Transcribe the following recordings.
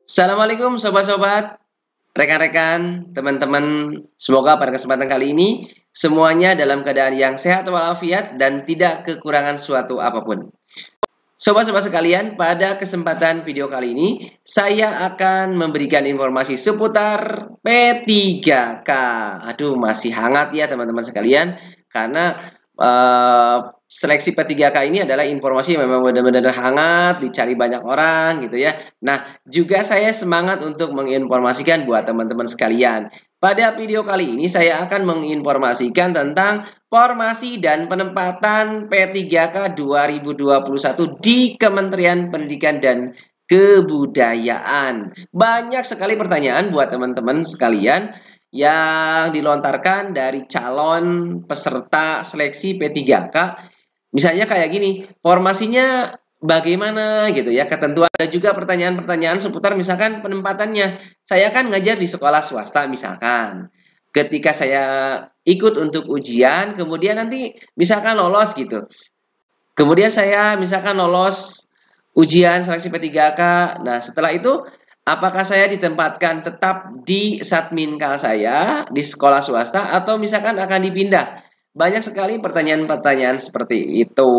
Assalamualaikum sobat-sobat, rekan-rekan, teman-teman. Semoga pada kesempatan kali ini semuanya dalam keadaan yang sehat walafiat dan tidak kekurangan suatu apapun. Sobat-sobat sekalian, pada kesempatan video kali ini saya akan memberikan informasi seputar P3K. Aduh, masih hangat ya teman-teman sekalian, karena seleksi P3K ini adalah informasi yang memang benar-benar hangat, dicari banyak orang gitu ya. Nah, juga saya semangat untuk menginformasikan buat teman-teman sekalian. Pada video kali ini saya akan menginformasikan tentang formasi dan penempatan P3K 2021 di Kementerian Pendidikan dan Kebudayaan. Banyak sekali pertanyaan buat teman-teman sekalian yang dilontarkan dari calon peserta seleksi P3K. Misalnya kayak gini, formasinya bagaimana gitu ya, ketentuan. Ada juga pertanyaan-pertanyaan seputar misalkan penempatannya. Saya kan ngajar di sekolah swasta misalkan. Ketika saya ikut untuk ujian, kemudian nanti misalkan lolos gitu. Kemudian saya misalkan lolos ujian seleksi P3K. Nah, setelah itu apakah saya ditempatkan tetap di Satminkal saya di sekolah swasta atau misalkan akan dipindah? Banyak sekali pertanyaan-pertanyaan seperti itu.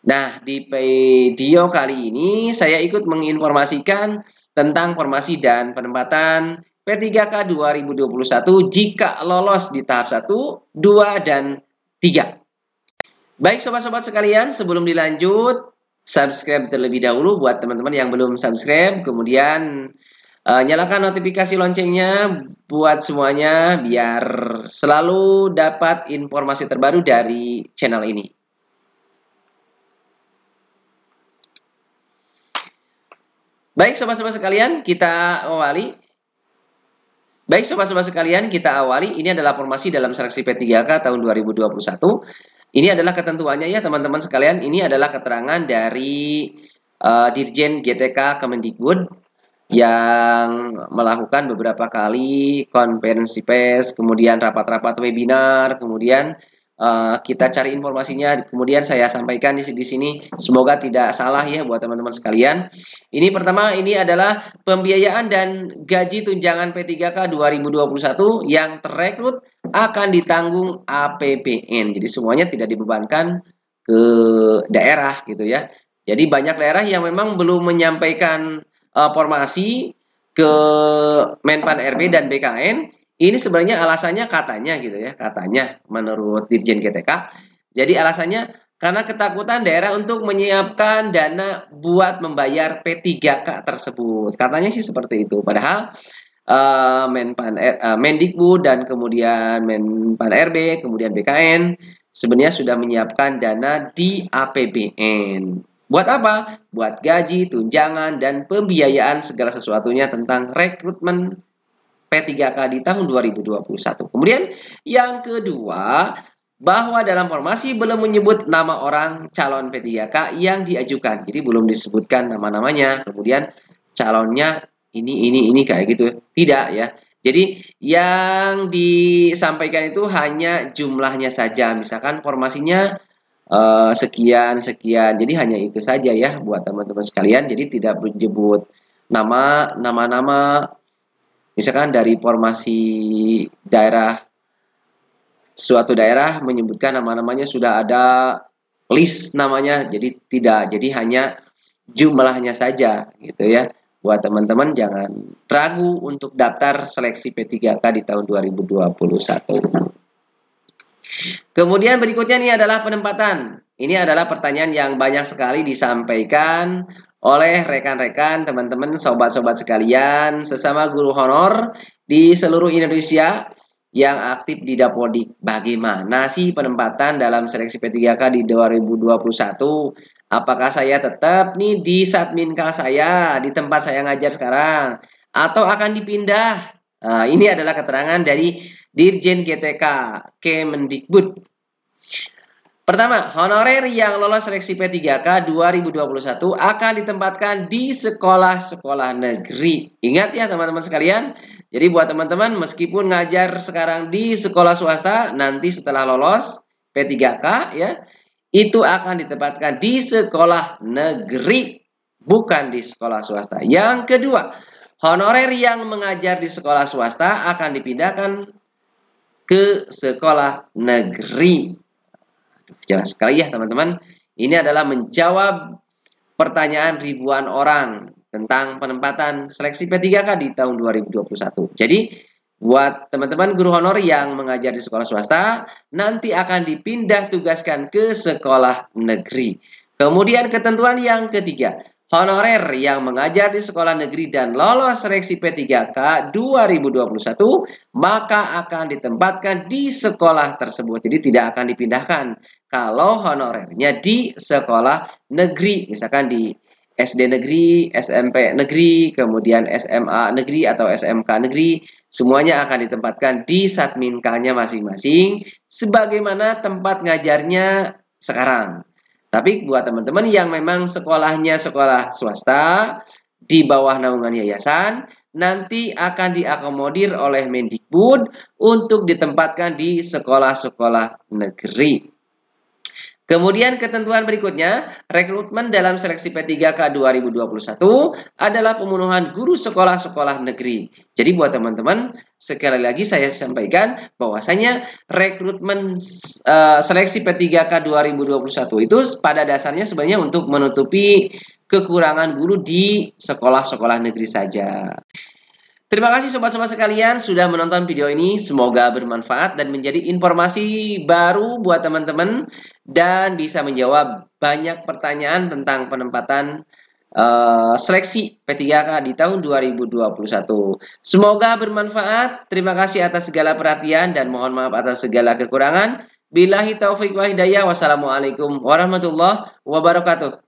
Nah, di video kali ini saya ikut menginformasikan tentang formasi dan penempatan P3K 2021 jika lolos di tahap 1, 2, dan 3. Baik sobat-sobat sekalian, sebelum dilanjut, subscribe terlebih dahulu buat teman-teman yang belum subscribe. Kemudian nyalakan notifikasi loncengnya buat semuanya biar selalu dapat informasi terbaru dari channel ini. Baik sobat-sobat sekalian, kita awali. Ini adalah formasi dalam seleksi P3K tahun 2021. Ini adalah ketentuannya ya teman-teman sekalian. Ini adalah keterangan dari Dirjen GTK Kemendikbud yang melakukan beberapa kali konferensi pers, kemudian rapat-rapat webinar, kemudian kita cari informasinya, kemudian saya sampaikan di sini. Semoga tidak salah ya buat teman-teman sekalian. Ini pertama, ini adalah pembiayaan dan gaji tunjangan P3K 2021 yang terrekrut akan ditanggung APBN. Jadi semuanya tidak dibebankan ke daerah gitu ya. Jadi banyak daerah yang memang belum menyampaikan formasi ke Menpan RB dan BKN. Ini sebenarnya alasannya katanya gitu ya, katanya menurut Dirjen GTK. Jadi alasannya karena ketakutan daerah untuk menyiapkan dana buat membayar P3K tersebut. Katanya sih seperti itu. Padahal Mendikbud dan kemudian Menpan RB, kemudian BKN sebenarnya sudah menyiapkan dana di APBN. Buat apa? Buat gaji, tunjangan, dan pembiayaan segala sesuatunya tentang rekrutmen P3K di tahun 2021. Kemudian yang kedua, bahwa dalam formasi belum menyebut nama orang calon P3K yang diajukan. Jadi belum disebutkan nama-namanya. Kemudian calonnya ini kayak gitu. Tidak ya. Jadi yang disampaikan itu hanya jumlahnya saja. Misalkan formasinya sekian. Jadi hanya itu saja ya buat teman-teman sekalian. Jadi tidak menyebut nama-nama misalkan dari formasi daerah, suatu daerah menyebutkan nama-namanya sudah ada list namanya, jadi tidak, jadi hanya jumlahnya saja gitu ya. Buat teman-teman jangan ragu untuk daftar seleksi P3K di tahun 2021. Kemudian berikutnya ini adalah penempatan. Ini adalah pertanyaan yang banyak sekali disampaikan oleh rekan-rekan, teman-teman, sobat-sobat sekalian, sesama guru honor di seluruh Indonesia yang aktif di Dapodik. Bagaimana sih penempatan dalam seleksi P3K di 2021? Apakah saya tetap nih di Satminkal saya, di tempat saya ngajar sekarang, atau akan dipindah? Nah, ini adalah keterangan dari Dirjen GTK Kemendikbud. Pertama, honorer yang lolos seleksi P3K 2021 akan ditempatkan di sekolah-sekolah negeri. Ingat ya teman-teman sekalian. Jadi buat teman-teman meskipun ngajar sekarang di sekolah swasta, nanti setelah lolos P3K ya, itu akan ditempatkan di sekolah negeri, bukan di sekolah swasta. Yang kedua, Honorer yang mengajar di sekolah swasta akan dipindahkan ke sekolah negeri. Jelas sekali ya teman-teman. Ini adalah menjawab pertanyaan ribuan orang tentang penempatan seleksi P3K di tahun 2021. Jadi buat teman-teman guru honor yang mengajar di sekolah swasta, nanti akan dipindah tugaskan ke sekolah negeri. Kemudian ketentuan yang ketiga, honorer yang mengajar di sekolah negeri dan lolos seleksi P3K 2021, maka akan ditempatkan di sekolah tersebut. Jadi tidak akan dipindahkan. Kalau honorernya di sekolah negeri, misalkan di SD negeri, SMP negeri, kemudian SMA negeri atau SMK negeri, semuanya akan ditempatkan di Satminka-nya masing-masing sebagaimana tempat ngajarnya sekarang. Tapi buat teman-teman yang memang sekolahnya sekolah swasta di bawah naungan yayasan, nanti akan diakomodir oleh Mendikbud untuk ditempatkan di sekolah-sekolah negeri. Kemudian ketentuan berikutnya, rekrutmen dalam seleksi P3K 2021 adalah pemenuhan guru sekolah-sekolah negeri. Jadi buat teman-teman, sekali lagi saya sampaikan bahwasanya rekrutmen seleksi P3K 2021 itu pada dasarnya sebenarnya untuk menutupi kekurangan guru di sekolah-sekolah negeri saja. Terima kasih sobat-sobat sekalian sudah menonton video ini. Semoga bermanfaat dan menjadi informasi baru buat teman-teman dan bisa menjawab banyak pertanyaan tentang penempatan seleksi P3K di tahun 2021. Semoga bermanfaat. Terima kasih atas segala perhatian dan mohon maaf atas segala kekurangan. Billahi taufiq wa hidayah. Wassalamualaikum warahmatullahi wabarakatuh.